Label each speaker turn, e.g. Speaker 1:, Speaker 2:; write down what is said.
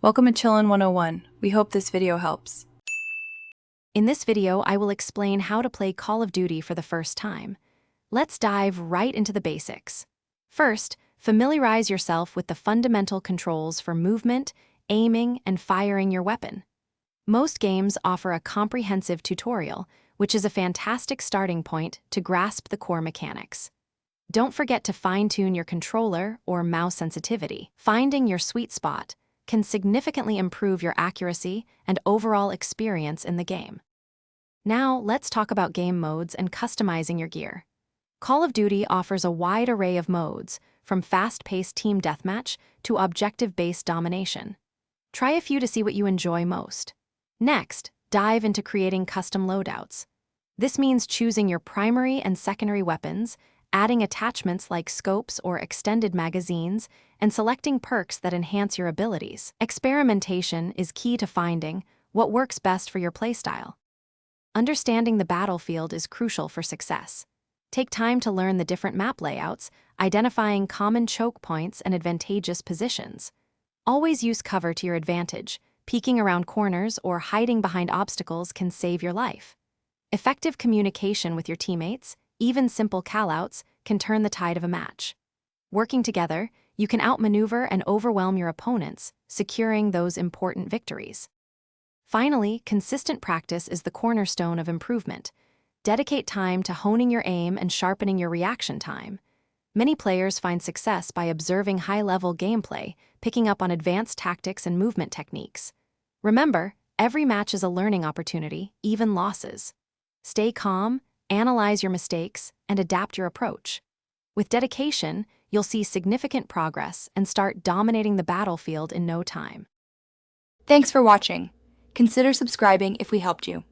Speaker 1: Welcome to Chillin' 101. We hope this video helps.
Speaker 2: In this video, I will explain how to play Call of Duty for the first time. Let's dive right into the basics. First, familiarize yourself with the fundamental controls for movement, aiming, and firing your weapon. Most games offer a comprehensive tutorial, which is a fantastic starting point to grasp the core mechanics. Don't forget to fine-tune your controller or mouse sensitivity. Finding your sweet spot can significantly improve your accuracy and overall experience in the game. Now, let's talk about game modes and customizing your gear. Call of Duty offers a wide array of modes, from fast-paced team deathmatch to objective-based domination. Try a few to see what you enjoy most. Next, dive into creating custom loadouts. This means choosing your primary and secondary weapons, adding attachments like scopes or extended magazines, and selecting perks that enhance your abilities. Experimentation is key to finding what works best for your playstyle. Understanding the battlefield is crucial for success. Take time to learn the different map layouts, identifying common choke points and advantageous positions. Always use cover to your advantage. Peeking around corners or hiding behind obstacles can save your life. Effective communication with your teammates, even simple callouts, can turn the tide of a match. Working together, you can outmaneuver and overwhelm your opponents, securing those important victories. Finally, consistent practice is the cornerstone of improvement. Dedicate time to honing your aim and sharpening your reaction time. Many players find success by observing high-level gameplay, picking up on advanced tactics and movement techniques. Remember, every match is a learning opportunity, even losses. Stay calm, analyze your mistakes, and adapt your approach. With dedication, you'll see significant progress and start dominating the battlefield in no time.
Speaker 3: Thanks for watching. Consider subscribing if we helped you.